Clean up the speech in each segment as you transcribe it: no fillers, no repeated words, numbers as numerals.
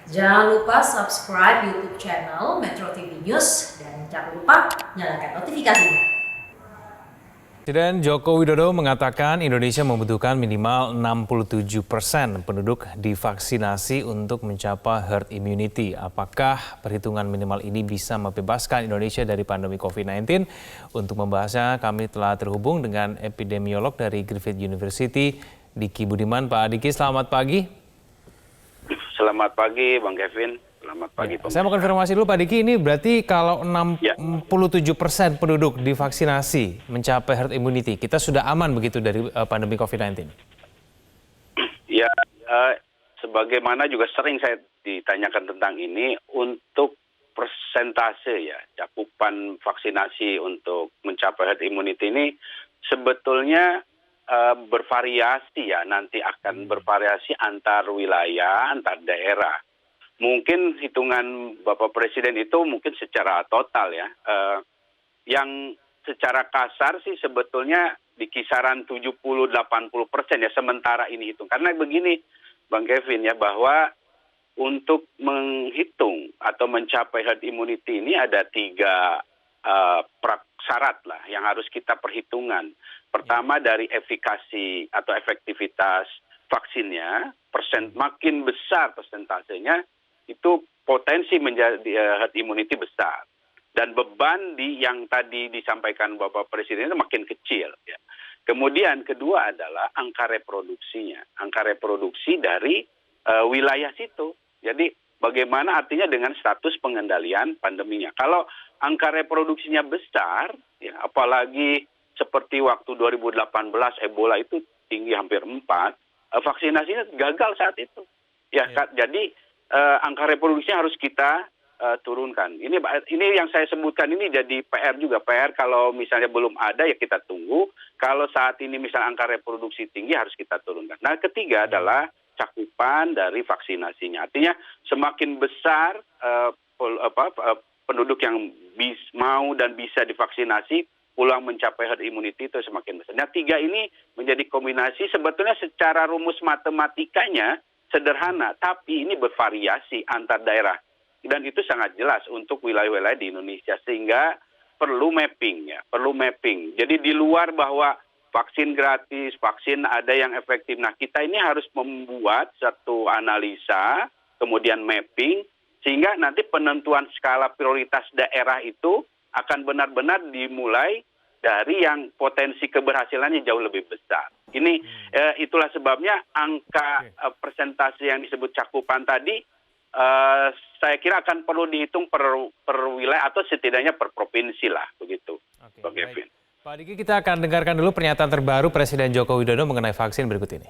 Jangan lupa subscribe YouTube channel Metro TV News dan jangan lupa nyalakan notifikasinya. Presiden Joko Widodo mengatakan Indonesia membutuhkan minimal 67% penduduk divaksinasi untuk mencapai herd immunity. Apakah perhitungan minimal ini bisa membebaskan Indonesia dari pandemi COVID-19? Untuk membahasnya, kami telah terhubung dengan epidemiolog dari Griffith University, Diki Budiman. Pak Diki, selamat pagi. Selamat pagi, Bang Kevin. Selamat pagi, Saya mau konfirmasi dulu, Pak Diki, ini berarti kalau 67% penduduk divaksinasi mencapai herd immunity, kita sudah aman begitu dari pandemi COVID-19? Ya, sebagaimana juga sering saya ditanyakan tentang ini, untuk persentase ya, cakupan vaksinasi untuk mencapai herd immunity ini sebetulnya bervariasi ya, nanti akan bervariasi antar wilayah, antar daerah. Mungkin hitungan Bapak Presiden itu mungkin secara total ya, yang secara kasar sih sebetulnya di kisaran 70-80% ya sementara ini hitung. Karena begini Bang Kevin ya, bahwa untuk menghitung atau mencapai herd immunity ini ada 3 syarat lah yang harus kita perhitungkan. Pertama dari efikasi atau efektivitas vaksinnya, makin besar persentasenya, itu potensi menjadi herd immunity besar. Dan beban yang tadi disampaikan Bapak Presiden itu makin kecil. Ya. Kemudian kedua adalah angka reproduksinya. Angka reproduksi dari wilayah situ. Jadi bagaimana artinya dengan status pengendalian pandeminya. Kalau angka reproduksinya besar, ya, apalagi seperti waktu 2018 Ebola itu tinggi hampir 4, vaksinasinya gagal saat itu. Ya, jadi angka reproduksinya harus kita turunkan. Ini yang saya sebutkan ini jadi PR juga. PR kalau misalnya belum ada ya kita tunggu. Kalau saat ini misalnya angka reproduksi tinggi harus kita turunkan. Nah, ketiga adalah cakupan dari vaksinasinya. Artinya semakin besar penduduk yang mau dan bisa divaksinasi, peluang mencapai herd immunity itu semakin besar. Nah, 3 ini menjadi kombinasi sebetulnya secara rumus matematikanya sederhana, tapi ini bervariasi antar daerah. Dan itu sangat jelas untuk wilayah-wilayah di Indonesia, sehingga perlu mapping ya, perlu mapping. Jadi di luar bahwa vaksin gratis, vaksin ada yang efektif. Nah, kita ini harus membuat satu analisa, kemudian mapping, sehingga nanti penentuan skala prioritas daerah itu akan benar-benar dimulai dari yang potensi keberhasilannya jauh lebih besar. Ini itulah sebabnya angka persentase yang disebut cakupan tadi saya kira akan perlu dihitung per wilayah atau setidaknya per provinsi lah begitu. Bang Kevin. Pak Diki, kita akan dengarkan dulu pernyataan terbaru Presiden Joko Widodo mengenai vaksin berikut ini.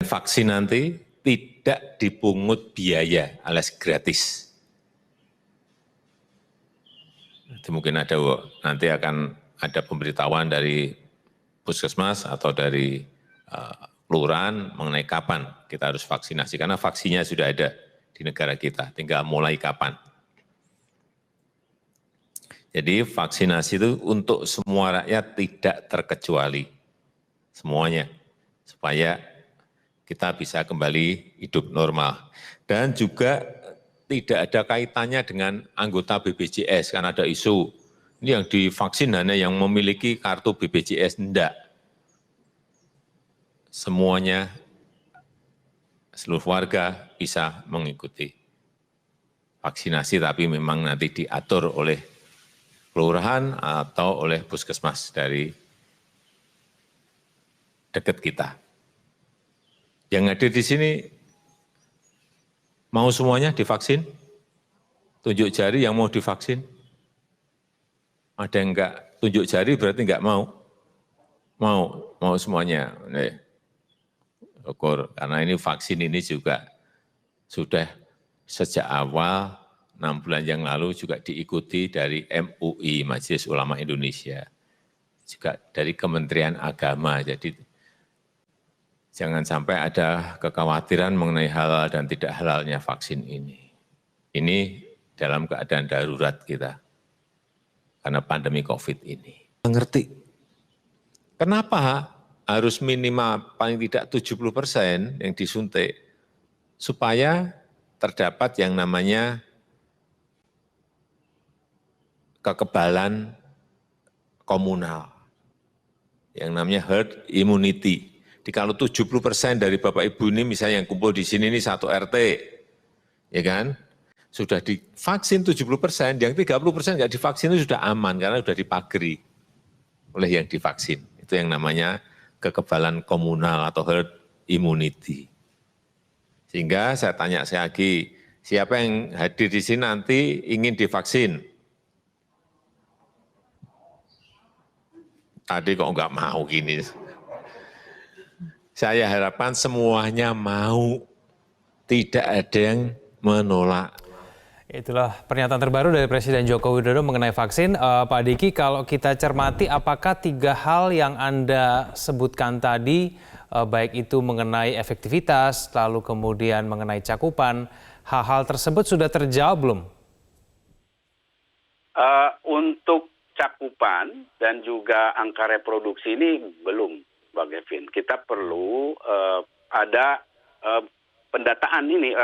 Vaksin nanti tidak dipungut biaya alias gratis. Mungkin nanti akan ada pemberitahuan dari puskesmas atau dari kelurahan mengenai kapan kita harus vaksinasi. Karena vaksinnya sudah ada di negara kita, tinggal mulai kapan. Jadi vaksinasi itu untuk semua rakyat tidak terkecuali, semuanya, supaya kita bisa kembali hidup normal. Dan juga tidak ada kaitannya dengan anggota BPJS, karena ada isu, ini yang divaksin hanya yang memiliki kartu BPJS, enggak. Semuanya, seluruh warga bisa mengikuti vaksinasi, tapi memang nanti diatur oleh kelurahan atau oleh puskesmas dari dekat kita. Yang hadir di sini mau semuanya divaksin? Tunjuk jari yang mau divaksin? Ada yang enggak tunjuk jari berarti enggak mau? Mau semuanya. Syukur, karena ini vaksin ini juga sudah sejak awal 6 bulan yang lalu juga diikuti dari MUI, Majelis Ulama Indonesia, juga dari Kementerian Agama. Jadi jangan sampai ada kekhawatiran mengenai halal dan tidak halalnya vaksin ini. Ini dalam keadaan darurat kita karena pandemi COVID ini. Mengerti kenapa harus minimal paling tidak 70% yang disuntik supaya terdapat yang namanya kekebalan komunal, yang namanya herd immunity. Jadi kalau 70% dari Bapak Ibu ini misalnya yang kumpul di sini ini satu RT, ya kan, sudah divaksin 70%, yang 30% nggak divaksin itu sudah aman karena sudah dipagari oleh yang divaksin. Itu yang namanya kekebalan komunal atau herd immunity. Sehingga saya tanya saya lagi, siapa yang hadir di sini nanti ingin divaksin? Tadi kok nggak mau gini. Saya harapkan semuanya mau, tidak ada yang menolak. Itulah pernyataan terbaru dari Presiden Joko Widodo mengenai vaksin. Pak Diki, kalau kita cermati apakah 3 hal yang Anda sebutkan tadi, baik itu mengenai efektivitas, lalu kemudian mengenai cakupan, hal-hal tersebut sudah terjawab belum? Untuk cakupan dan juga angka reproduksi ini belum, Bang Kevin. Kita perlu ada pendataan ini,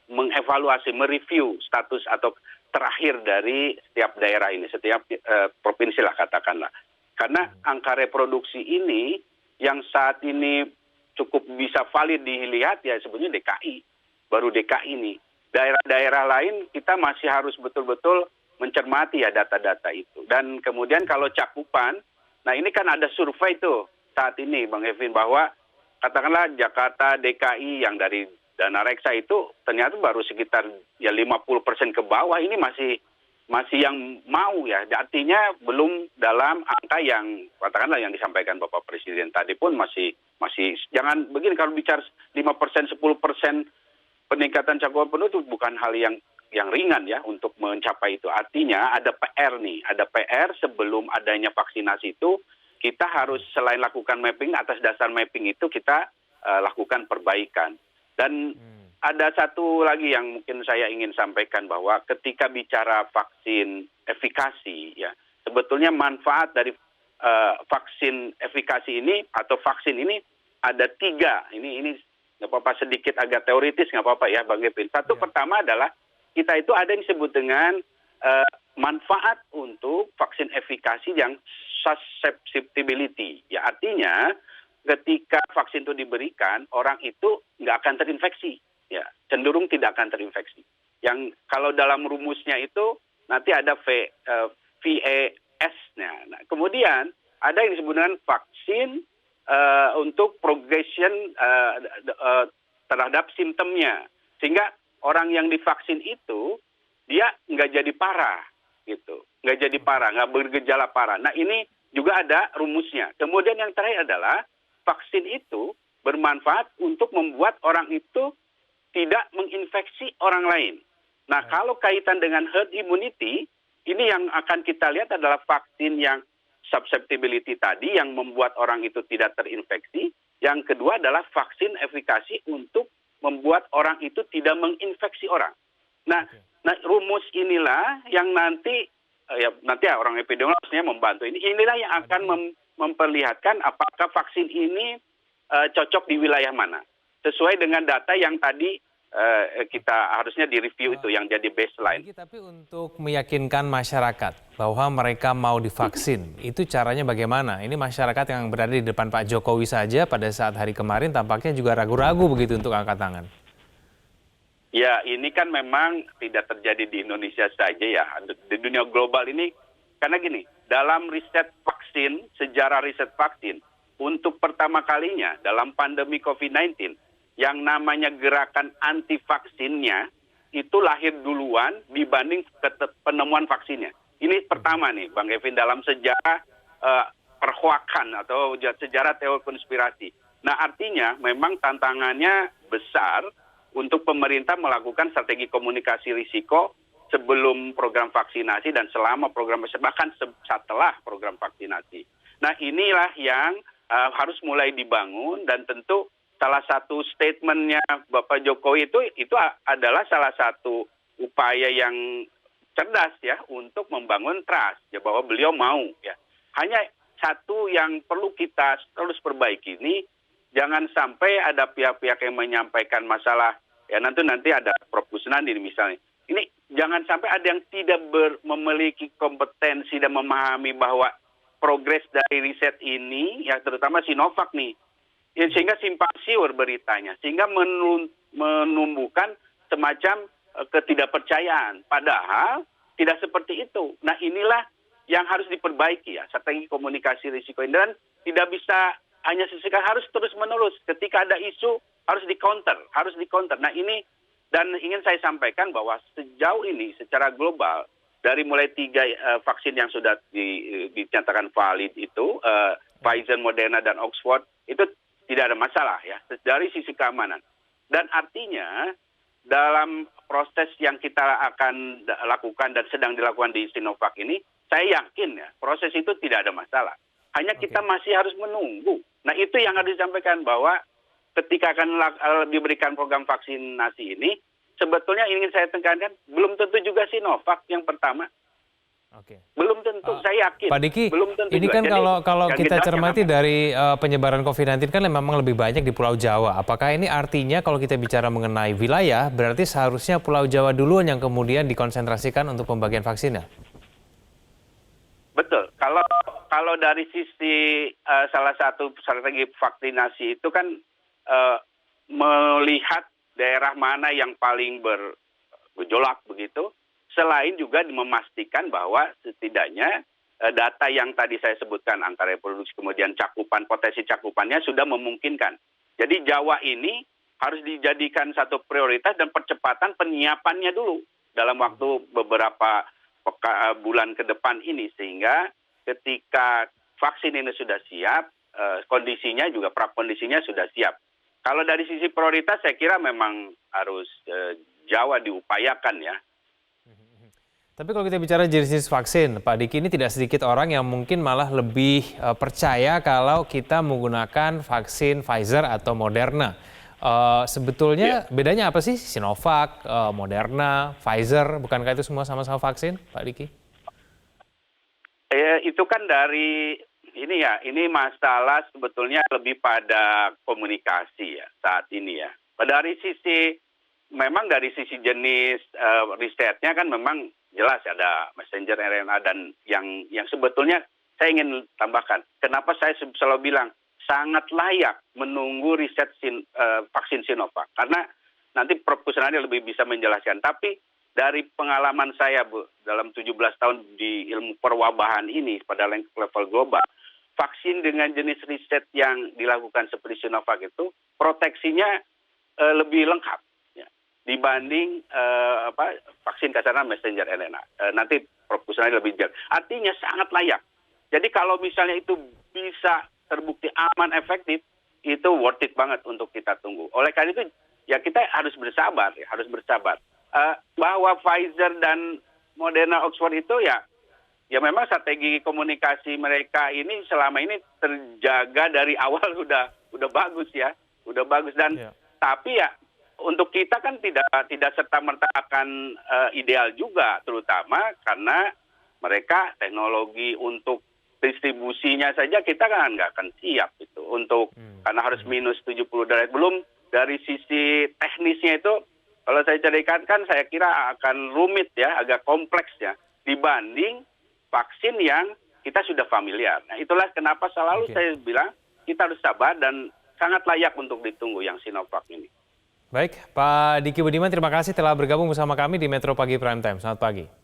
mengevaluasi, mereview status atau terakhir dari setiap daerah ini, setiap provinsi lah katakanlah. Karena angka reproduksi ini yang saat ini cukup bisa valid dilihat ya sebenarnya DKI, baru DKI ini. Daerah-daerah lain kita masih harus betul-betul mencermati ya data-data itu. Dan kemudian kalau cakupan, nah ini kan ada survei tuh saat ini Bang Kevin, bahwa katakanlah Jakarta, DKI yang dari dana reksa itu ternyata baru sekitar ya 50% ke bawah, ini masih yang mau ya. Artinya belum dalam angka yang katakanlah yang disampaikan Bapak Presiden tadi pun masih jangan begini, kalau bicara 5%, 10% peningkatan cakupan penuh itu bukan hal yang ringan ya untuk mencapai itu. Artinya ada PR nih, ada PR sebelum adanya vaksinasi itu kita harus selain lakukan mapping, atas dasar mapping itu kita lakukan perbaikan. Dan ada satu lagi yang mungkin saya ingin sampaikan, bahwa ketika bicara vaksin efikasi ya, sebetulnya manfaat dari vaksin efikasi ini atau vaksin ini ada 3. Ini nggak apa-apa sedikit agak teoritis, nggak apa-apa ya Bang Kevin. Satu pertama adalah kita itu ada yang disebut dengan manfaat untuk vaksin efikasi yang susceptibility. Ya artinya ketika vaksin itu diberikan, orang itu nggak akan terinfeksi. Ya, cenderung tidak akan terinfeksi. Yang kalau dalam rumusnya itu nanti ada VAS-nya. Nah, kemudian ada yang disebut dengan vaksin untuk progression terhadap simptomnya. Sehingga orang yang divaksin itu dia nggak jadi parah, gitu, nggak jadi parah, nggak bergejala parah. Nah ini juga ada rumusnya. Kemudian yang terakhir adalah vaksin itu bermanfaat untuk membuat orang itu tidak menginfeksi orang lain. Nah kalau kaitan dengan herd immunity, ini yang akan kita lihat adalah vaksin yang susceptibility tadi yang membuat orang itu tidak terinfeksi. Yang kedua adalah vaksin efikasi untuk membuat orang itu tidak menginfeksi orang. Nah, rumus inilah yang nanti orang epidemiolognya membantu ini. Inilah yang akan memperlihatkan apakah vaksin ini cocok di wilayah mana. Sesuai dengan data yang tadi kita harusnya direview itu yang jadi baseline. Tapi untuk meyakinkan masyarakat bahwa mereka mau divaksin, itu caranya bagaimana? Ini masyarakat yang berada di depan Pak Jokowi saja pada saat hari kemarin tampaknya juga ragu-ragu begitu untuk angkat tangan. Ya, ini kan memang tidak terjadi di Indonesia saja ya. Di dunia global ini, karena gini, dalam riset vaksin, sejarah riset vaksin, untuk pertama kalinya dalam pandemi COVID-19, yang namanya gerakan anti vaksinnya itu lahir duluan dibanding penemuan vaksinnya. Ini pertama nih Bang Kevin dalam sejarah perhoakan atau sejarah teori konspirasi. Nah artinya memang tantangannya besar untuk pemerintah melakukan strategi komunikasi risiko sebelum program vaksinasi dan selama program, bahkan setelah program vaksinasi. Nah inilah yang harus mulai dibangun, dan tentu salah satu statementnya Bapak Jokowi itu adalah salah satu upaya yang cerdas ya untuk membangun trust ya, bahwa beliau mau ya. Hanya satu yang perlu kita terus perbaiki ini, jangan sampai ada pihak-pihak yang menyampaikan masalah ya nanti ada Prof. Kusnandi misalnya. Ini jangan sampai ada yang tidak memiliki kompetensi dan memahami bahwa progres dari riset ini, ya terutama Sinovac nih, ya, sehingga simpang siur beritanya, sehingga menumbuhkan semacam ketidakpercayaan. Padahal tidak seperti itu. Nah inilah yang harus diperbaiki ya, strategi komunikasi risiko ini. Dan tidak bisa hanya sesekali, harus terus menerus. Ketika ada isu harus di-counter. Nah ini, dan ingin saya sampaikan bahwa sejauh ini secara global, dari mulai 3 vaksin yang sudah dinyatakan valid itu, Pfizer, Moderna, dan Oxford, itu tidak ada masalah ya, dari sisi keamanan. Dan artinya, dalam proses yang kita akan lakukan dan sedang dilakukan di Sinovac ini, saya yakin ya, proses itu tidak ada masalah. Hanya kita masih harus menunggu. Nah itu yang harus disampaikan, bahwa ketika akan diberikan program vaksinasi ini, sebetulnya ingin saya tekankan, belum tentu juga Sinovac yang pertama. Oke. Belum tentu, saya yakin. Pak Diki, belum tentu ini juga. kan Jadi, kalau yang kita jelas cermati jangan- dari penyebaran COVID-19 kan memang lebih banyak di Pulau Jawa. Apakah ini artinya kalau kita bicara mengenai wilayah, berarti seharusnya Pulau Jawa duluan yang kemudian dikonsentrasikan untuk pembagian vaksinnya? Betul. Kalau dari sisi salah satu strategi vaksinasi itu kan melihat daerah mana yang paling bergejolak begitu, selain juga memastikan bahwa setidaknya data yang tadi saya sebutkan, angka reproduksi, kemudian potensi cakupannya sudah memungkinkan. Jadi Jawa ini harus dijadikan satu prioritas dan percepatan penyiapannya dulu dalam waktu beberapa bulan ke depan ini, sehingga ketika vaksin ini sudah siap, kondisinya juga prakondisinya sudah siap. Kalau dari sisi prioritas saya kira memang harus Jawa diupayakan ya. Tapi kalau kita bicara jenis vaksin, Pak Diki, ini tidak sedikit orang yang mungkin malah lebih percaya kalau kita menggunakan vaksin Pfizer atau Moderna. Sebetulnya bedanya apa sih Sinovac, Moderna, Pfizer, bukankah itu semua sama-sama vaksin, Pak Diki? Itu kan dari ini masalah sebetulnya lebih pada komunikasi ya saat ini ya. Dari sisi jenis risetnya kan memang jelas ada messenger RNA, dan yang sebetulnya saya ingin tambahkan, kenapa saya selalu bilang sangat layak menunggu riset vaksin Sinovac, karena nanti Prof. Kusnandi lebih bisa menjelaskan. Tapi dari pengalaman saya dalam 17 tahun di ilmu perwabahan ini pada level global, vaksin dengan jenis riset yang dilakukan seperti Sinovac itu proteksinya lebih lengkap dibanding vaksin kasarnya messenger RNA. Nanti Prof. Kusnandi lebih jelas. Artinya sangat layak. Jadi kalau misalnya itu bisa terbukti aman, efektif, itu worth it banget untuk kita tunggu. Oleh karena itu, ya kita harus bersabar. Bahwa Pfizer dan Moderna, Oxford itu ya memang strategi komunikasi mereka ini selama ini terjaga dari awal udah bagus ya. Udah bagus tapi ya untuk kita kan tidak serta-merta akan ideal juga, terutama karena mereka teknologi untuk distribusinya saja kita kan nggak akan siap itu karena harus minus 70 derajat. Belum dari sisi teknisnya itu, kalau saya carikan kan saya kira akan rumit ya, agak kompleks ya dibanding vaksin yang kita sudah familiar. Nah itulah kenapa selalu saya bilang kita harus sabar dan sangat layak untuk ditunggu yang Sinovac ini. Baik, Pak Diki Budiman, terima kasih telah bergabung bersama kami di Metro Pagi Prime Time. Selamat pagi.